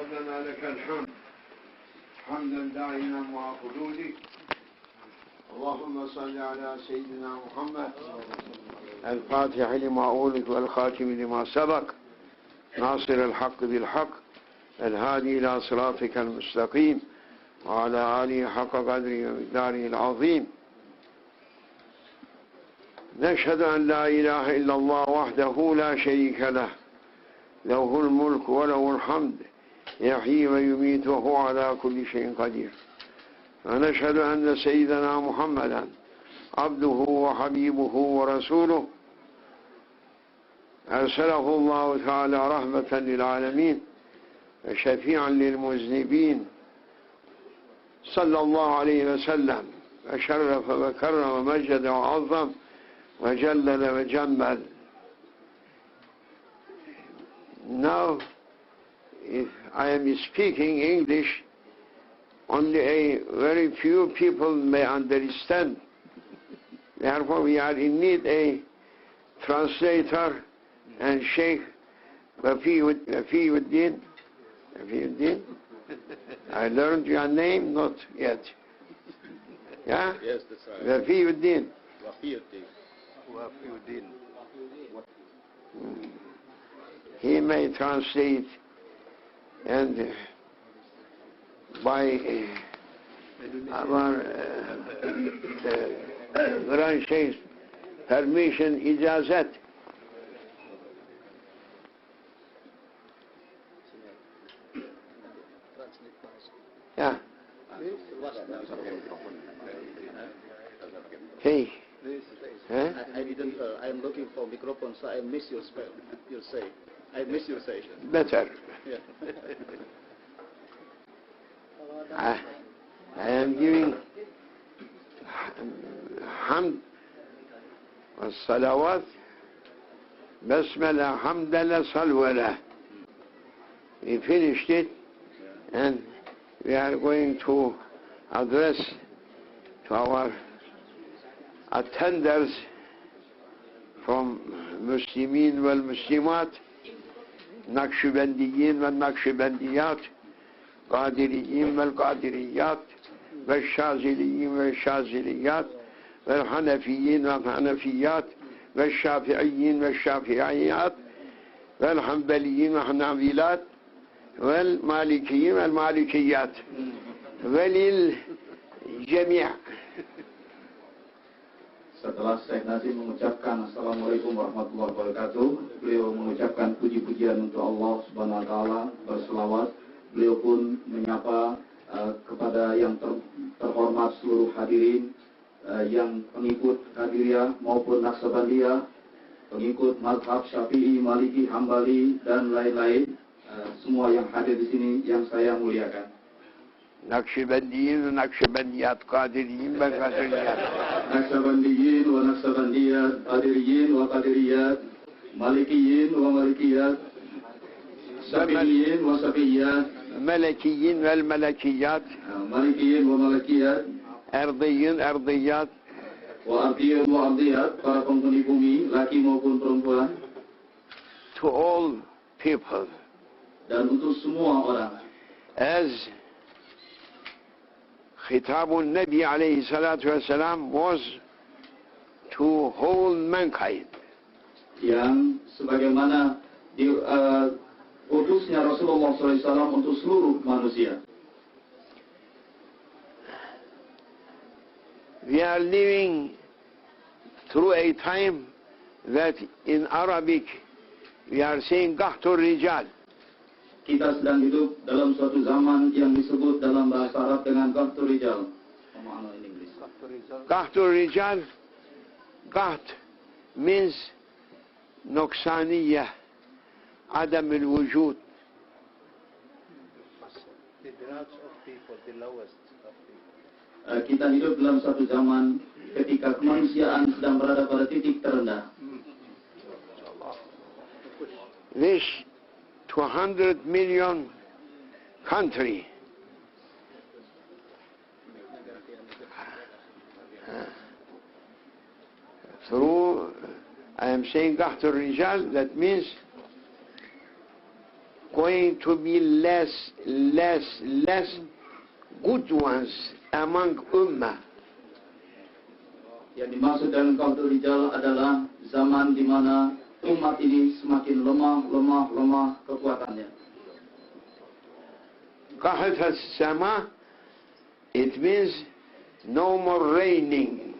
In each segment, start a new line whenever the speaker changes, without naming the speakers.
ربنا لك الحمد حمدا دائما مع خلودك. اللهم صل على سيدنا محمد الفاتح لما أولد والخاتم لما سبق ناصر الحق بالحق الهادي إلى صراطك المستقيم وعلى آله حق قدره ومقداره العظيم. نشهد أن لا إله إلا الله وحده لا شريك له له الملك وله الحمد يحيي ويميت وهو على كل شيء قدير. ونشهد أن سيدنا محمدا عبده وحبيبه ورسوله أرسله الله تعالى رحمة للعالمين وشفيعا للمذنبين صلى الله عليه وسلم وشرف وكرم ومجد وعظم وجلل وجمل. Now, if I am speaking English, only a very few people may understand. Therefore, we are in need a translator and Sheikh Wafiuddin. I learned your name, not yet. Yeah?
Yes, that's right.
Wafiuddin.
Wafiuddin.
He may translate, and by our Grand Sheikh's permission, icazet. Yeah. Hey. Huh?
I didn't. I'm looking for microphone, so I miss your spell. You say. I miss your session.
Better.
Yeah.
I am giving hamd wa salawat, basmala, hamdallah, salwala. We finished it, and we are going to address to our attenders from Muslimin wal Muslimat, Nakşibendiyin ve Nakşibendiyat, Kadiriyin vel Kadiriyat, ve Şaziliyin ve Şaziliyat, ve Hanefiyin ve Hanefiyat, ve Şafiiyin ve Şafiiyat, ve Hanbeliyin ve Hanavilat, ve Malikiyin ve Malikiyat, ve lil cemi'.
Setelah Syekh Nazim mengucapkan Assalamualaikum warahmatullahi wabarakatuh, beliau mengucapkan puji-pujian untuk Allah Subhanahu wa Ta'ala, berselawat. Beliau pun menyapa kepada yang terhormat seluruh hadirin yang pengikut Qadiriyah maupun Naqsabandiyah, pengikut mazhab Syafi'i, Maliki, Hambali dan lain-lain, semua yang hadir di sini yang saya muliakan.
Nakşibendiyin ve Nakşibendiyat, Kadiriyin ve Kadiriyat.
Naksabandiyin ve Naksabandiyat, Kadiriyin ve Kadiriyat, Malikiyin ve Malikiyat, Safi'iyin ve Safiyat,
Melekiyin ve Melekiyat,
Malikiyin ve Malakiyat,
Erdiyin, Erdiyat,
ve Ardiyin ve Ardiyat, para penghuni bumi, laki maupun perempuan,
to all people.
dan untuk semua orang.
As Khitabun Nabi alayhi salatu wassalam was to whole mankind.
Yang sebagaimana utusnya Rasulullah SAW untuk seluruh manusia.
We are living through a time that in Arabic we are saying Qahtur Rijal.
Kita sedang hidup dalam suatu zaman yang disebut dalam bahasa Arab dengan Qahtur Rijal.
Qahtur Rijal, Qaht means Noksaniyah, Adam al-Wujud.
The dregs of people, the lowest of people.
Kita hidup dalam suatu zaman ketika kemanusiaan sedang berada pada titik terendah.
This 200 million country through, I am saying Qahtur Rijal, that means going to be less good ones among ummah.
Yang dimaksud dengan kaum rijal adalah zaman di mana umat ini semakin lemah kekuatannya.
Qahat as-sama, it means no more raining.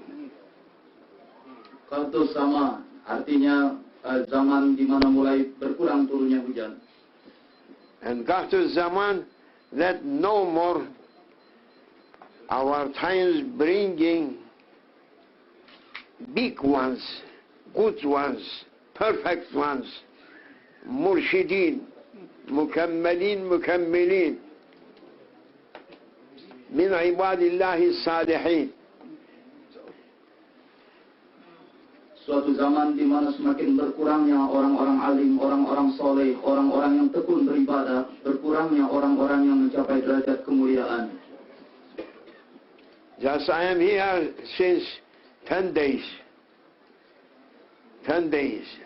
Qahtus sama artinya zaman di mana mulai berkurang turunnya hujan.
And Qahtus zaman, that no more our times bringing big ones, good ones, perfect ones, murshidin, mukammilin, min ibadillahi salihin.
Suatu zaman di mana semakin berkurangnya orang-orang alim, orang-orang soleh, orang-orang yang tekun beribadah, berkurangnya orang-orang yang mencapai derajat kemuliaan.
Just I am here since 10 days,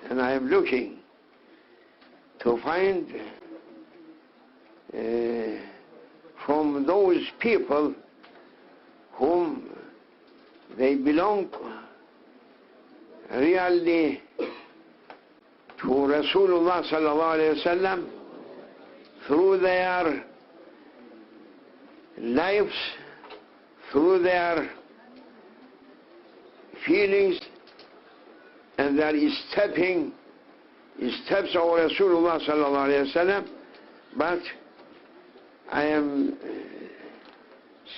and I am looking to find from those people whom they belong really to Rasulullah sallallahu alaihi wasallam through their lives, through their feelings, and their steps of Rasulullah sallallahu alaihi wasallam. But I am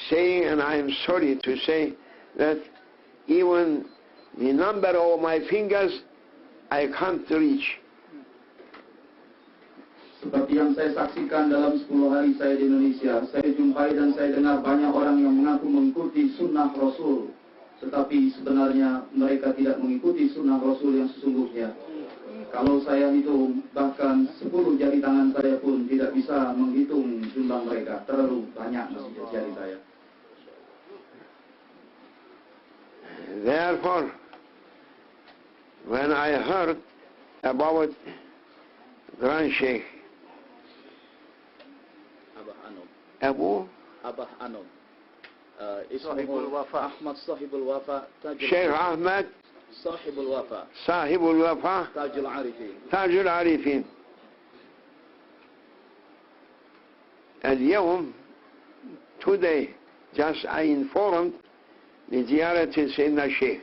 saying, and I am sorry to say, that even the number of my fingers I can't reach.
Seperti yang saya saksikan dalam 10 hari saya di Indonesia, saya jumpai dan saya dengar banyak orang yang mengaku mengikuti sunnah Rasul, tetapi sebenarnya mereka tidak mengikuti sunnah Rasul yang sesungguhnya. Kalau saya hitung, bahkan 10 jari tangan saya pun tidak bisa menghitung jumlah mereka. Terlalu banyak jari saya.
Therefore, when I heard about Grand Sheikh
Abah Anom, Sahibul Wafa, Ahmad Sahibul Wafa,
Sheikh Ahmad
Sahibul Wafa,
Sahibul Wafa, Tajul Arifin. اليوم, today, just I informed لزيارة سيدنا الشيخ.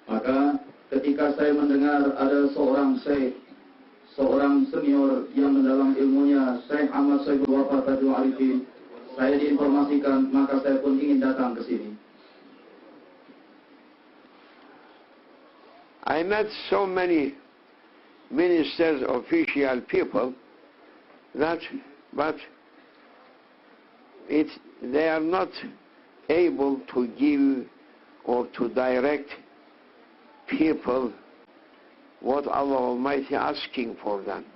Maka ketika saya mendengar ada seorang syekh, seorang senior yang mendalam ilmunya, Syekh Ahmad Sahibul Wafa Tajul Arifin, saya diinformasikan, maka saya pun ingin datang ke sini.
I met so many ministers, official people, but they are not able to give or to direct people what Allah Almighty asking for them.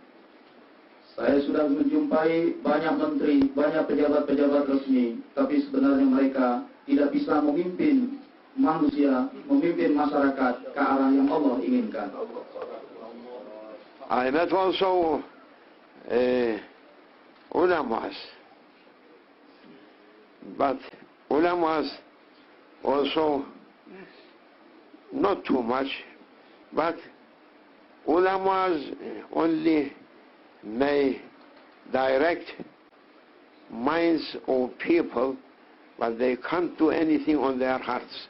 Saya sudah menjumpai banyak menteri, banyak pejabat-pejabat resmi, tapi sebenarnya mereka tidak bisa memimpin manusia, memimpin masyarakat ke arah yang Allah inginkan.
I met also ulamas, but ulamas also not too much, but ulamas only may direct minds of people, but they can't do anything on their hearts.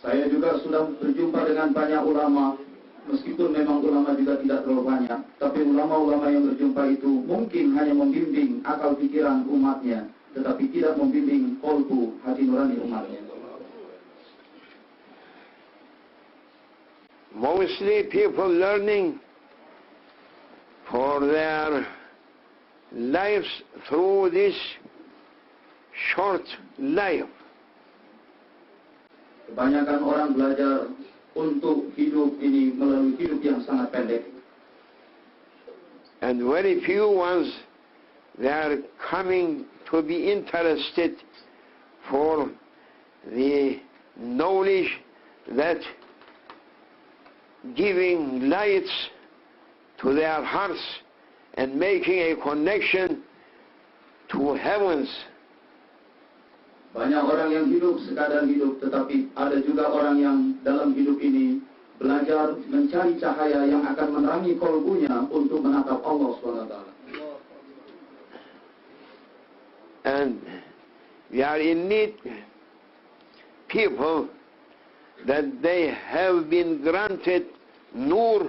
Saya juga sudah berjumpa dengan banyak ulama, meskipun memang ulama juga tidak terlalu banyak, tapi ulama-ulama yang berjumpa itu mungkin hanya membimbing akal pikiran umatnya, tetapi tidak membimbing qalbu, hati nurani umatnya.
Mostly people learning for their lives through this short life.
Kebanyakan orang belajar untuk hidup ini melalui hidup yang sangat pendek.
And very few ones, they are coming to be interested for the knowledge that giving lights to their hearts and making a connection to heavens.
Banyak orang yang hidup sekadar hidup, tetapi ada juga orang yang dalam hidup ini belajar mencari cahaya yang akan menerangi kolbunya untuk menatap Allah SWT.
And we are in need people that they have been granted nur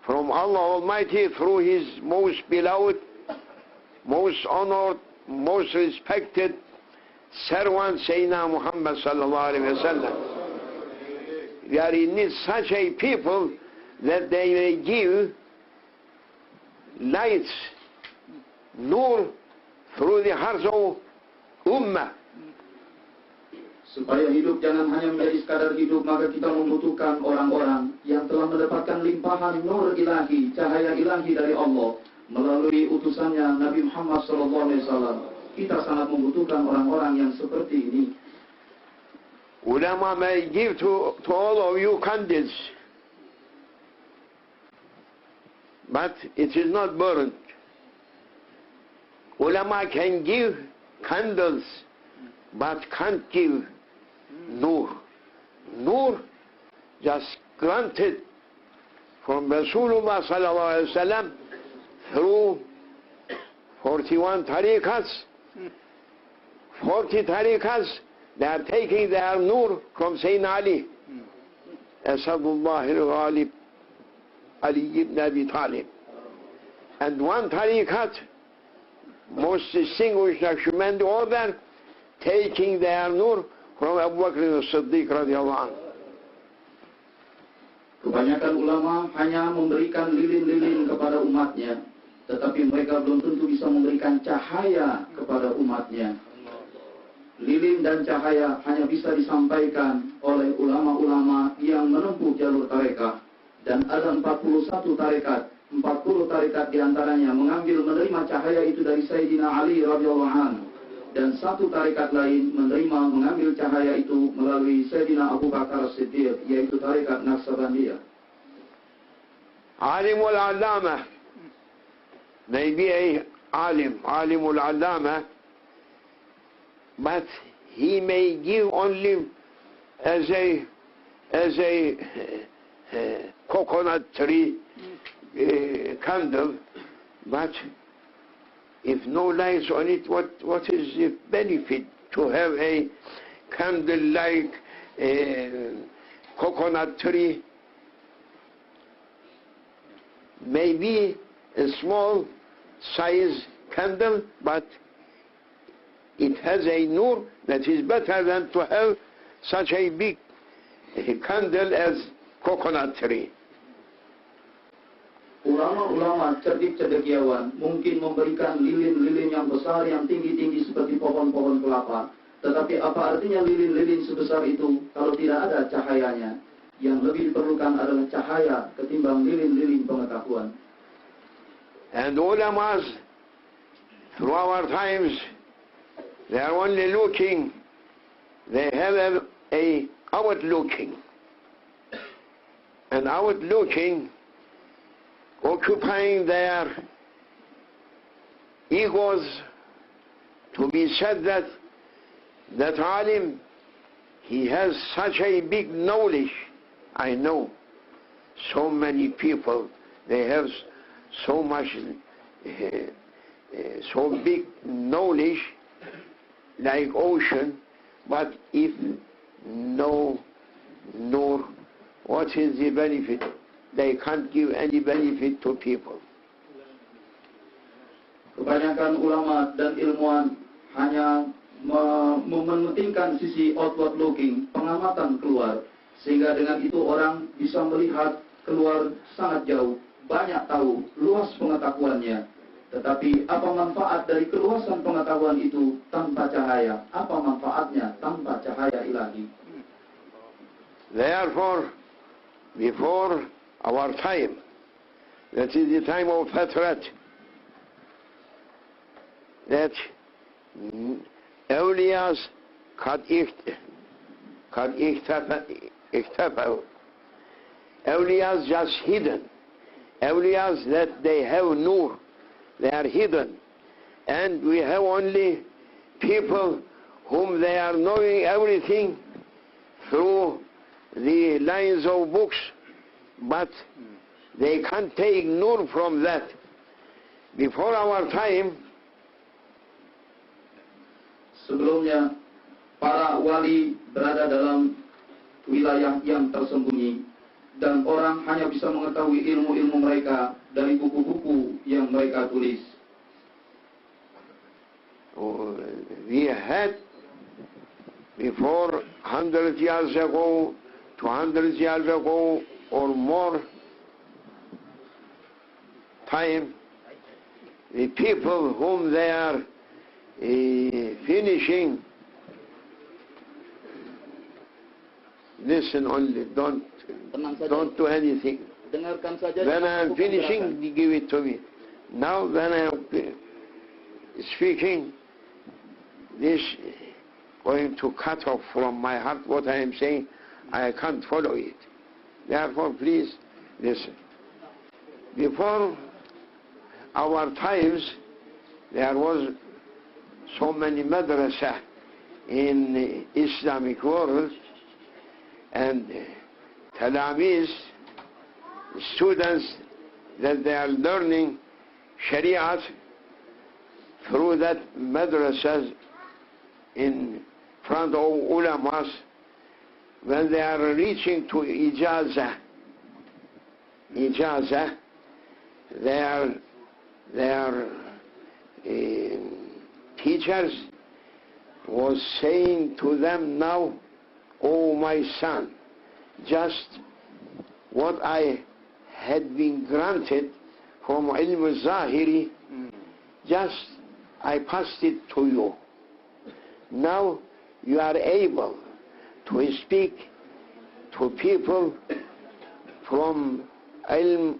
from Allah Almighty through His most beloved, most honored, most respected servant Sayyidina Muhammad sallallahu alaihi wasallam. We are in need such a people that they may give light, nur, through the hearts of ummah.
Supaya hidup jangan hanya menjadi sekadar hidup, maka kita membutuhkan orang-orang yang telah mendapatkan limpahan nur ilahi, cahaya ilahi dari Allah melalui utusannya Nabi Muhammad SAW. Kita sangat membutuhkan orang-orang yang seperti ini.
Ulama may give to all of you candles, but it is not burnt. Ulama can give candles, but can't give nur. Nur just granted from Rasulullah sallallahu alaihi wasallam through 41 tariqas. 40 tariqas, they are taking their nur from Sayyidina Ali. Asadullah al-Ghalib, Ali ibn Abi Talib. And one tariqat, most distinguished document order, taking their nur from Abu Bakr as-Siddiq radhiyallahu anhu.
Kebanyakan ulama hanya memberikan lilin-lilin kepada umatnya, tetapi mereka belum tentu bisa memberikan cahaya kepada umatnya. Lilin dan cahaya hanya bisa disampaikan oleh ulama-ulama yang menempuh jalur tarekat. Dan ada 41 tarekat, 40 tarekat diantaranya menerima cahaya itu dari Sayyidina Ali radhiyallahu anhu. Dan satu tarekat lain mengambil cahaya itu melalui Sayyidina Abu Bakar As-Siddiq, yaitu tarekat Naqsabandiyah.
Alimul Allama, maybe a alimul Allama, but he may give only as a coconut tree candle, but if no lights on it, what is the benefit to have a candle like a coconut tree? Maybe a small size candle, but it has a nur that is better than to have such a big candle as coconut tree.
Ulama-ulama cerdik cendekiawan mungkin memberikan lilin-lilin yang besar, yang tinggi-tinggi seperti pohon-pohon kelapa. Tetapi apa artinya lilin-lilin sebesar itu kalau tidak ada cahayanya? Yang lebih diperlukan adalah cahaya ketimbang lilin-lilin pengetahuan.
And ulamas through our times, they are only looking, they have a outward looking. And outward looking, occupying their egos to be said that alim, he has such a big knowledge. I know so many people, they have so much, so big knowledge like ocean, but if no nur, what is the benefit? They can't give any benefit to people.
Kebanyakan ulama dan ilmuwan hanya mementingkan sisi outward looking, pengamatan keluar, sehingga dengan itu orang bisa melihat keluar sangat jauh, banyak tahu, luas pengetahuannya. Tetapi apa manfaat dari keluasan pengetahuan itu tanpa cahaya? Apa manfaatnya tanpa cahaya ilahi?
Therefore, before our time, that is the time of Fatrat, that awliyas kad ikhtafaw. Awliyas just hidden. awliyas that they have nur, they are hidden. And we have only people whom they are knowing everything through the lines of books, but they can't take nur from that. Before our time,
sebelumnya para wali berada dalam wilayah yang tersembunyi dan orang hanya bisa mengetahui ilmu-ilmu mereka dari buku-buku yang mereka tulis.
We had before 100 years ago, 200 years ago or more time, the people whom they are finishing, listen only, don't do anything.
Dengarkan saja.
When I am finishing, give it to me. Now when I am speaking, this going to cut off from my heart what I am saying. I can't follow it. Therefore, please listen. Before our times, there was so many madrasa in the Islamic world, and talamiz, students that they are learning Shariat through that madrasas in front of ulamas. When they are reaching to ijazah, their teachers was saying to them, now, oh my son, just what I had been granted from ilm al-zahiri, just I passed it to you. Now you are able to speak to people from ilm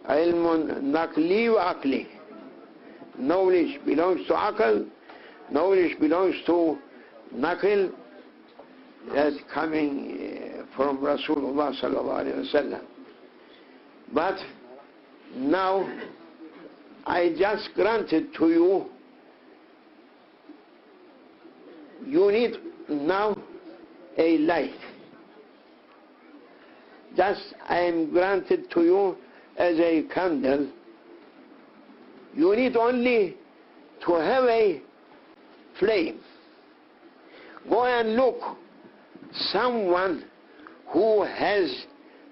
naqli wa aqli. Knowledge belongs to aql, knowledge belongs to naql, that's coming from Rasulullah sallallahu alaihi wasallam. But now I just granted to you, you need now a light. Just I am granted to you as a candle. You need only to have a flame. Go and look someone who has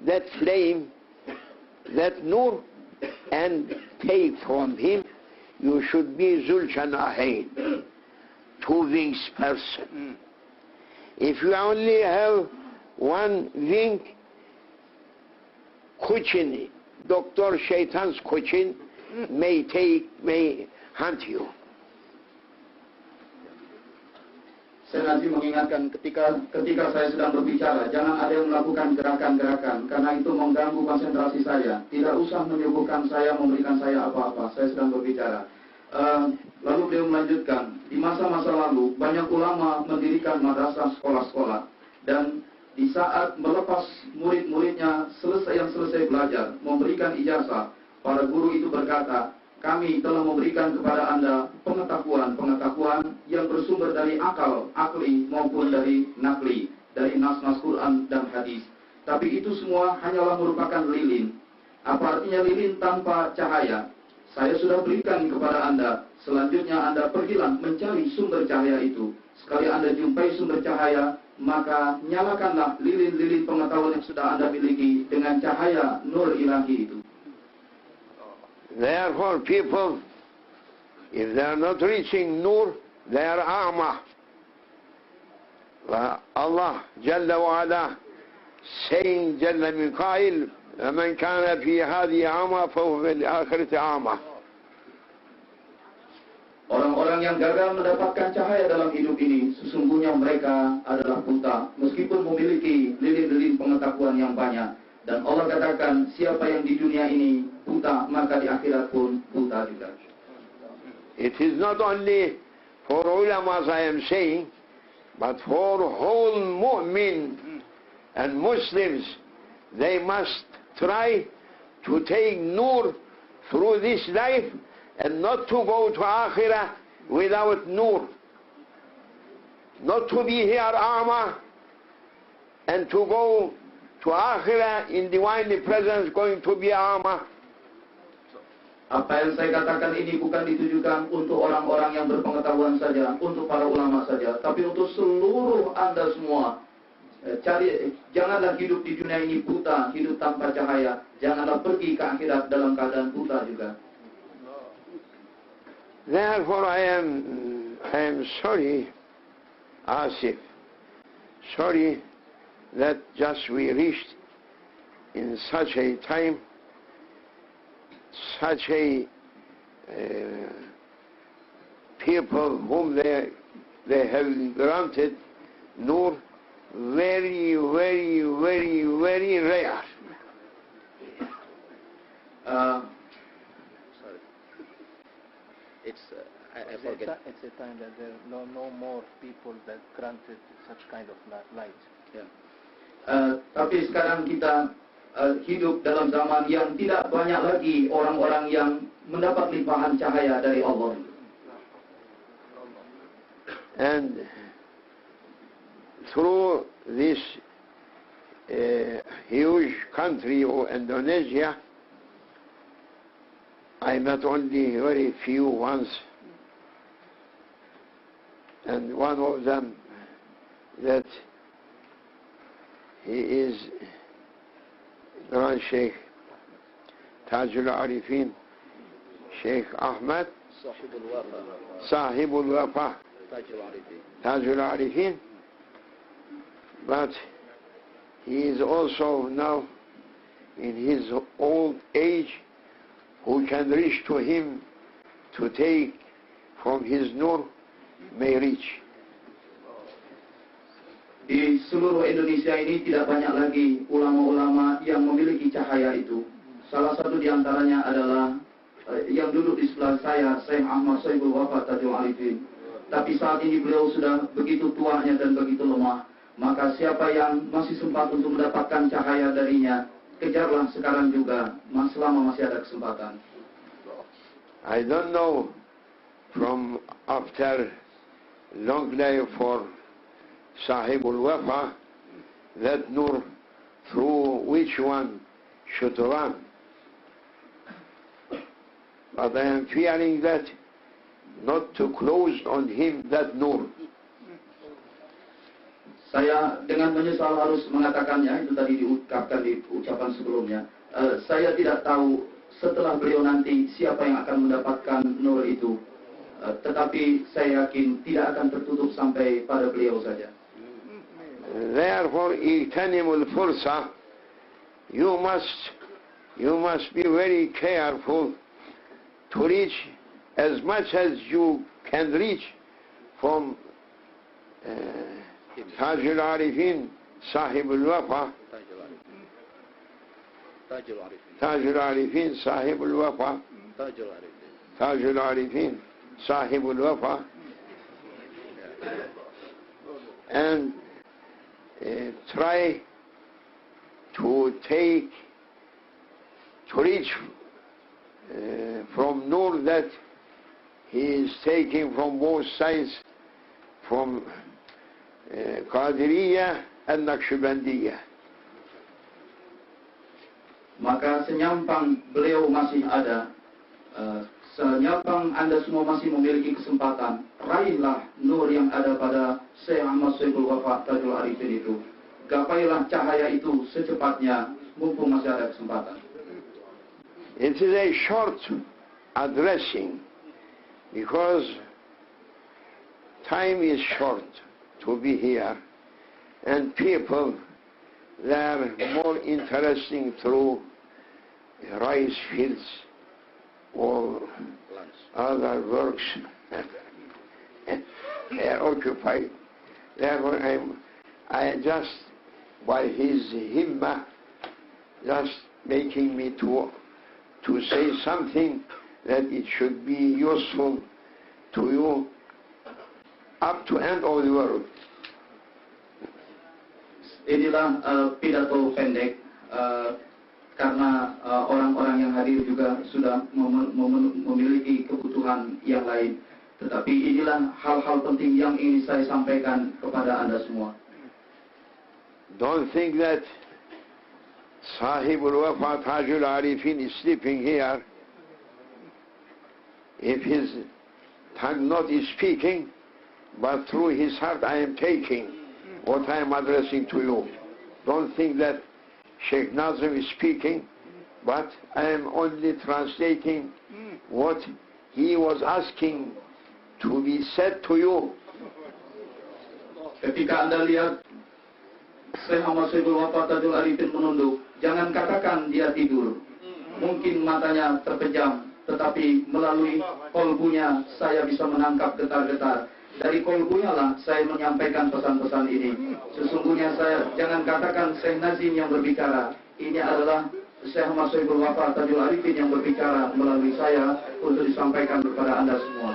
that flame, that nur, and take from him. You should be Zulchanahain, two wings person. If you only have one wing, kuchin, Dr. Shaitan's kuchin may hunt you.
Saya nanti mengingatkan ketika saya sedang berbicara, jangan ada yang melakukan gerakan-gerakan, karena itu mengganggu konsentrasi saya. Tidak usah menyuguhkan saya, memberikan saya apa-apa, saya sedang berbicara. Lalu beliau melanjutkan, di masa-masa lalu banyak ulama mendirikan madrasah sekolah-sekolah, dan di saat melepas murid-muridnya yang selesai belajar, memberikan ijazah, para guru itu berkata, kami telah memberikan kepada Anda pengetahuan yang bersumber dari akli maupun dari nakli, dari nas-nas Quran dan hadis. Tapi itu semua hanyalah merupakan lilin. Apa artinya lilin tanpa cahaya? Saya sudah berikan kepada Anda. Selanjutnya Anda pergilah mencari sumber cahaya itu. Sekali Anda jumpai sumber cahaya, maka nyalakanlah lilin-lilin pengetahuan yang sudah Anda miliki dengan cahaya nur ilahi itu.
Therefore, people, if they are not reaching nur, they are a'ma. Allah Jalla wa Ala saying, Jalla min qail, man kana fi hadhi a'ma, fahuwa fil akhirati a'ma.
Orang-orang yang gagal mendapatkan cahaya dalam hidup ini, sesungguhnya mereka adalah buta, meskipun memiliki lilin-lilin pengetahuan yang banyak. Dan Allah katakan, siapa yang di dunia ini buta, maka di akhirat pun buta juga.
It is not only for ulamas I am saying, but for whole mu'min and Muslims. They must try to take nur through this life and not to go to Akhirah without nur. Not to be here A'ma and to go to Akhirah in divinely presence going to be A'ma.
Apa yang saya katakan ini bukan ditujukan untuk orang-orang yang berpengetahuan saja, untuk para ulama saja, tapi untuk seluruh Anda semua. Janganlah hidup di dunia ini buta, hidup tanpa cahaya. Janganlah pergi ke akhirat dalam keadaan buta juga.
Therefore I am sorry, Asif, sorry that just we reached in such a time, such a people whom they have granted nur, very, very, very, very rare.
Sorry. It's I forget.
It's a time that there are no more people that granted such kind of light.
Ya. Tapi sekarang kita hidup dalam zaman yang tidak banyak lagi orang-orang yang mendapat limpahan cahaya dari Allah.
And through this huge country of Indonesia, I met only very few ones, and one of them that he is Grand Sheikh Tajul Arifin, Sheikh Ahmed Sahibul Wafa Tajul Arifin, but he is also now in his old age, who can reach to him to take from his nur may reach.
Di seluruh Indonesia ini tidak banyak lagi ulama-ulama yang memiliki cahaya itu. Salah satu di antaranya adalah yang duduk di sebelah saya, Syekh Ahmad Sahibul Wafa Tajul Arifin. Tapi saat ini beliau sudah begitu tuanya dan begitu lemah. Maka siapa yang masih sempat untuk mendapatkan cahaya darinya, kejarlah sekarang juga, selama masih ada kesempatan.
I don't know from after long life for Sahibul Wafa that nur through which one should run. But I am fearing that not to close on him that nur.
Saya dengan menyesal harus mengatakannya, itu tadi diungkapkan di ucapan sebelumnya. Saya tidak tahu setelah beliau nanti siapa yang akan mendapatkan nur itu. Tetapi saya yakin tidak akan tertutup sampai pada beliau saja.
Therefore, igtanimul fursa, you must be very careful to reach as much as you can reach from Tajul Arifin, Sahibul Wafa, Tajul Arifin, Sahibul Wafa, Tajul Arifin, Sahibul Wafa, and try to reach from nur that he is taking from both sides, from Qadiriyah and Naqshbandiyah.
Maka senyampang beliau masih ada, senyampang Anda semua masih memiliki kesempatan, raihlah nur yang ada pada Syekh Ahmad Sahibul Wafa Tajul Arifin itu. Gapailah cahaya itu secepatnya, mumpung masih ada kesempatan.
It is a short addressing because time is short to be here, and people, they are more interesting through rice fields or other works. They are occupied. Therefore, I just, by his himma, just making me to say something that it should be useful to you up to end of the world.
Inilah pidato pendek karena orang-orang yang hadir juga sudah memiliki kebutuhan yang lain. Tetapi inilah hal-hal penting yang ingin saya sampaikan kepada Anda semua.
Don't think that Sahibul Wafa Tajul Arifin is sleeping here. If his tongue not is speaking, but through his heart I am taking what I am addressing to you. Don't think that Sheikh Nazim is speaking, but I am only translating what he was asking to be said to you.
Ketika Anda lihat Syekh Muhammad Sahibul Wafa Tajul Arifin menunduk, jangan katakan dia tidur. Mungkin matanya terpejam, tetapi melalui kolbunya saya bisa menangkap getar-getar. Dari kolbunya lah saya menyampaikan pesan-pesan ini. Sesungguhnya saya jangan katakan Syekh Nazim yang berbicara. Ini adalah Syekh Muhammad Sahibul Wafa Tajul Arifin yang berbicara melalui saya untuk disampaikan kepada Anda semua.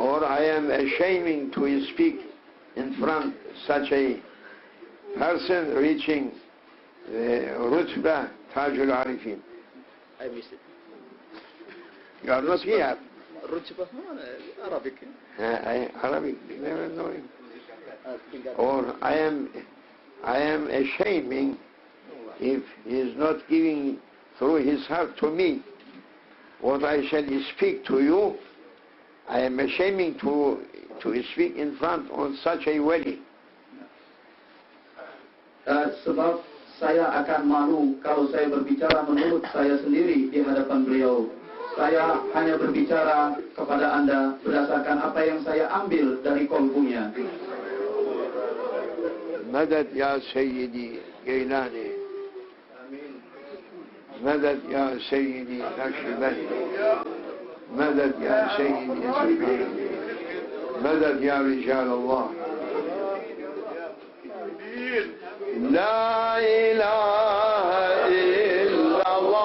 Or I am ashamed to speak in front such a person reaching Rutbah Tajul Arifin.
I missed it.
You are not here.
Rutbah, Arabic.
Arabic, never know him. Or I am ashamed if he is not giving through his heart to me what I shall speak to you. I am ashamed to speak in front on such a wali.
Sebab saya akan malu kalau saya berbicara menurut saya sendiri di hadapan beliau. Saya hanya berbicara kepada Anda berdasarkan apa yang saya ambil dari kolbunya.
Madad ya Sayyidi Gailani. Madad ya Sayyidi Naqshbandi. Madad ya Sayyidi Subhani. Madad ya Rijal Allah. La ilaha illallah.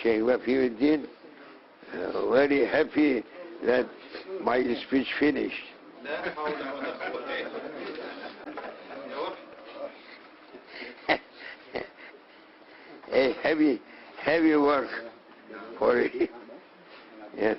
Sheikh Wafiuddin, very happy that my speech finished. A heavy work for him. Yes.